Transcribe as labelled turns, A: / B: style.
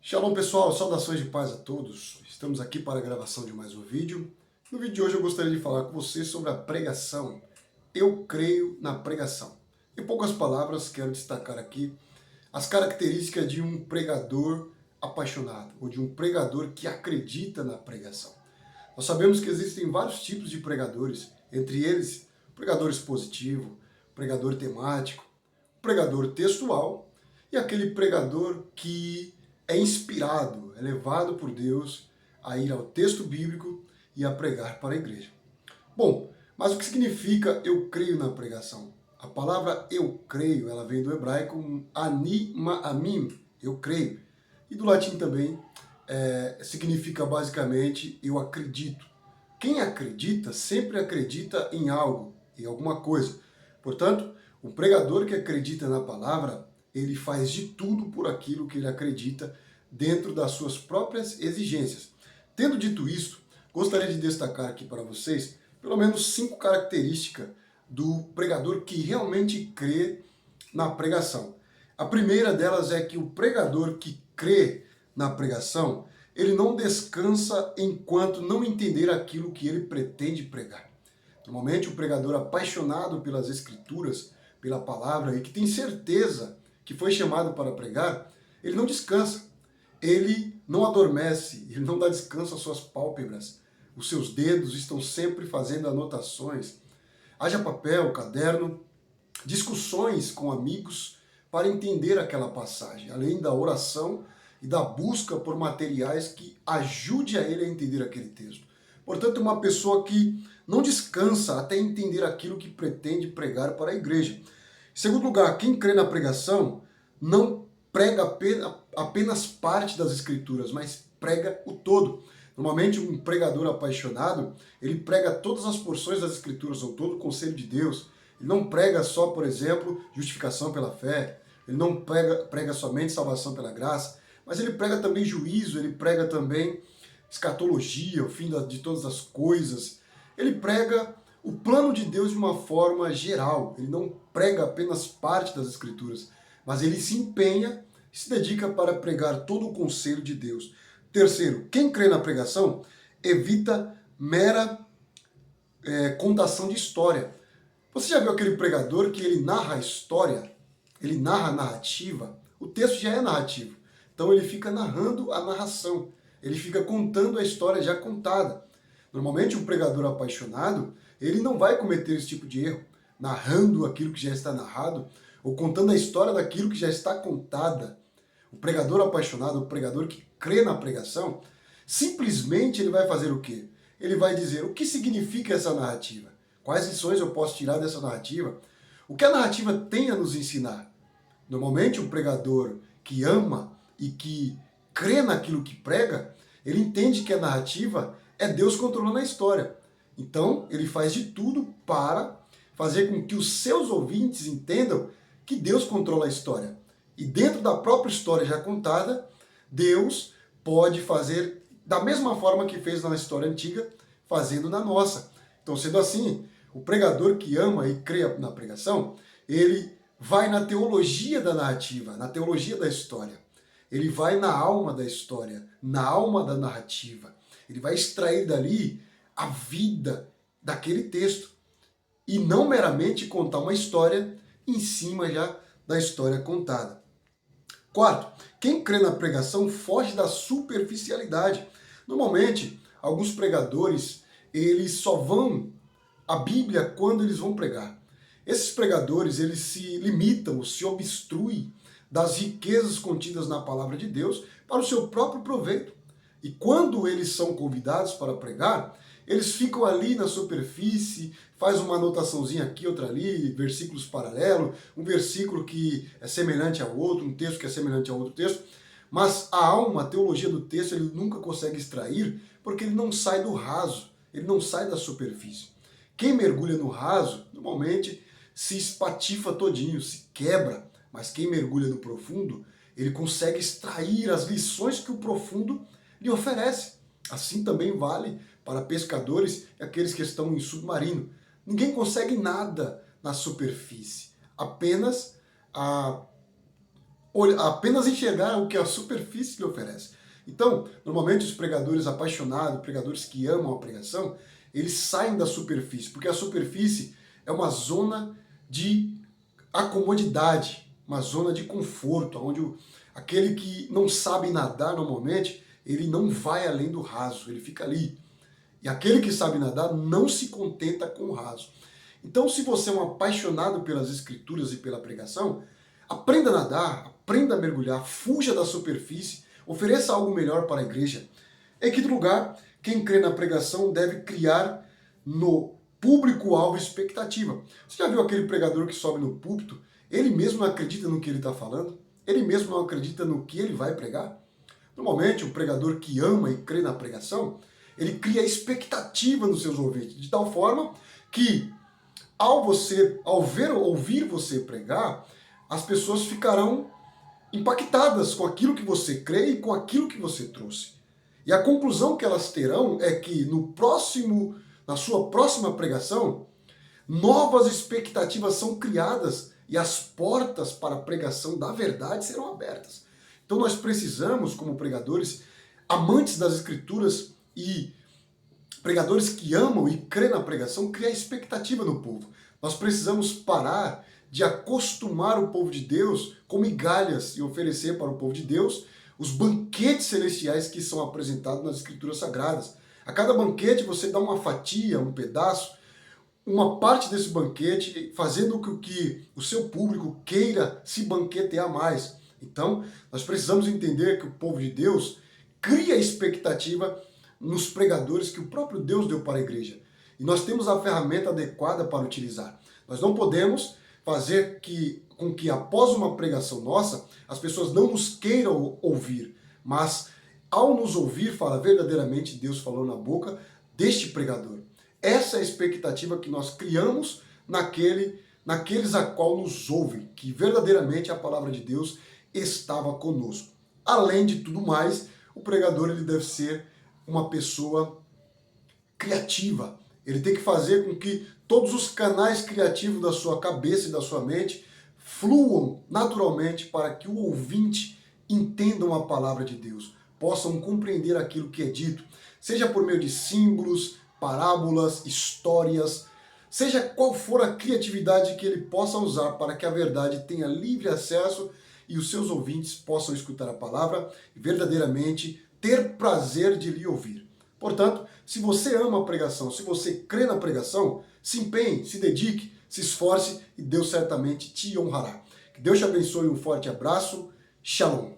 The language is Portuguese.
A: Shalom pessoal, saudações de paz a todos. Estamos aqui para a gravação de mais um vídeo. No vídeo de hoje eu gostaria de falar com vocês sobre a pregação. Eu creio na pregação. Em poucas palavras, quero destacar aqui as características de um pregador apaixonado, ou de um pregador que acredita na pregação. Nós sabemos que existem vários tipos de pregadores, entre eles o pregador expositivo, o pregador temático, o pregador textual e aquele pregador que é inspirado, é levado por Deus a ir ao texto bíblico e a pregar para a igreja. Bom, mas o que significa eu creio na pregação? A palavra eu creio, ela vem do hebraico ani ma'amim, eu creio. E do latim também significa basicamente eu acredito. Quem acredita sempre acredita em algo, em alguma coisa. Portanto, o pregador que acredita na palavra, ele faz de tudo por aquilo que ele acredita dentro das suas próprias exigências. Tendo dito isso, gostaria de destacar aqui para vocês pelo menos 5 características do pregador que realmente crê na pregação. A primeira delas é que o pregador que crê na pregação, ele não descansa enquanto não entender aquilo que ele pretende pregar. Normalmente, o pregador apaixonado pelas escrituras, pela palavra e que tem certeza que foi chamado para pregar, ele não descansa, ele não adormece, ele não dá descanso às suas pálpebras, os seus dedos estão sempre fazendo anotações. Haja papel, caderno, discussões com amigos para entender aquela passagem, além da oração e da busca por materiais que ajude a ele a entender aquele texto. Portanto, é uma pessoa que não descansa até entender aquilo que pretende pregar para a igreja. Em segundo lugar, quem crê na pregação não prega apenas parte das escrituras, mas prega o todo. Normalmente um pregador apaixonado, ele prega todas as porções das escrituras, ou todo o conselho de Deus. Ele não prega só, por exemplo, justificação pela fé, ele não prega somente salvação pela graça, mas ele prega também juízo, ele prega também escatologia, o fim de todas as coisas. Ele prega o plano de Deus de uma forma geral, ele não prega apenas parte das escrituras, mas ele se empenha e se dedica para pregar todo o conselho de Deus. Terceiro, quem crê na pregação evita mera contação de história. Você já viu aquele pregador que ele narra a história, ele narra a narrativa, o texto já é narrativo, então ele fica narrando a narração, ele fica contando a história já contada. Normalmente um pregador apaixonado, ele não vai cometer esse tipo de erro, narrando aquilo que já está narrado, ou contando a história daquilo que já está contada. O pregador apaixonado, o pregador que crê na pregação, simplesmente ele vai fazer o quê? Ele vai dizer o que significa essa narrativa, quais lições eu posso tirar dessa narrativa, o que a narrativa tem a nos ensinar. Normalmente um pregador que ama e que crê naquilo que prega, ele entende que a narrativa é Deus controlando a história. Então ele faz de tudo para fazer com que os seus ouvintes entendam que Deus controla a história. E dentro da própria história já contada, Deus pode fazer da mesma forma que fez na história antiga, fazendo na nossa. Então, sendo assim, o pregador que ama e crê na pregação, ele vai na teologia da narrativa, na teologia da história. Ele vai na alma da história, na alma da narrativa. Ele vai extrair dali a vida daquele texto. E não meramente contar uma história em cima já da história contada. Quarto, quem crê na pregação foge da superficialidade. Normalmente, alguns pregadores, eles só vão à Bíblia quando eles vão pregar. Esses pregadores, eles se limitam, se obstruem das riquezas contidas na palavra de Deus para o seu próprio proveito. E quando eles são convidados para pregar, eles ficam ali na superfície, faz uma anotaçãozinha aqui, outra ali, versículos paralelos, um versículo que é semelhante ao outro, um texto que é semelhante ao outro texto, mas a alma, a teologia do texto, ele nunca consegue extrair, porque ele não sai do raso, ele não sai da superfície. Quem mergulha no raso, normalmente se espatifa todinho, se quebra, mas quem mergulha no profundo, ele consegue extrair as lições que o profundo lhe oferece. Assim também vale para pescadores e aqueles que estão em submarino. Ninguém consegue nada na superfície, apenas apenas enxergar o que a superfície lhe oferece. Então, normalmente os pregadores apaixonados, pregadores que amam a pregação, eles saem da superfície, porque a superfície é uma zona de acomodidade, uma zona de conforto, onde aquele que não sabe nadar normalmente, ele não vai além do raso, ele fica ali. E aquele que sabe nadar não se contenta com o raso. Então, se você é um apaixonado pelas escrituras e pela pregação, aprenda a nadar, aprenda a mergulhar, fuja da superfície, ofereça algo melhor para a igreja. Em quinto lugar, quem crê na pregação deve criar no público-alvo expectativa. Você já viu aquele pregador que sobe no púlpito? Ele mesmo não acredita no que ele está falando? Ele mesmo não acredita no que ele vai pregar? Normalmente, um pregador que ama e crê na pregação, ele cria expectativa nos seus ouvintes, de tal forma que ao ouvir você pregar, as pessoas ficarão impactadas com aquilo que você crê e com aquilo que você trouxe. E a conclusão que elas terão é que na sua próxima pregação, novas expectativas são criadas e as portas para a pregação da verdade serão abertas. Então nós precisamos, como pregadores, amantes das escrituras e pregadores que amam e crê na pregação, criar expectativa no povo. Nós precisamos parar de acostumar o povo de Deus com migalhas e oferecer para o povo de Deus os banquetes celestiais que são apresentados nas Escrituras Sagradas. A cada banquete você dá uma fatia, um pedaço, uma parte desse banquete, fazendo com que o seu público queira se banquetear mais. Então, nós precisamos entender que o povo de Deus cria expectativa nos pregadores que o próprio Deus deu para a igreja. E nós temos a ferramenta adequada para utilizar. Nós não podemos fazer com que após uma pregação nossa, as pessoas não nos queiram ouvir, mas ao nos ouvir, fala verdadeiramente Deus falou na boca deste pregador. Essa é a expectativa que nós criamos naqueles a qual nos ouvem, que verdadeiramente a palavra de Deus estava conosco. Além de tudo mais, o pregador ele deve ser uma pessoa criativa. Ele tem que fazer com que todos os canais criativos da sua cabeça e da sua mente fluam naturalmente para que o ouvinte entenda a palavra de Deus, possam compreender aquilo que é dito, seja por meio de símbolos, parábolas, histórias, seja qual for a criatividade que ele possa usar para que a verdade tenha livre acesso e os seus ouvintes possam escutar a palavra e verdadeiramente ter prazer de lhe ouvir. Portanto, se você ama a pregação, se você crê na pregação, se empenhe, se dedique, se esforce e Deus certamente te honrará. Que Deus te abençoe, um forte abraço, shalom.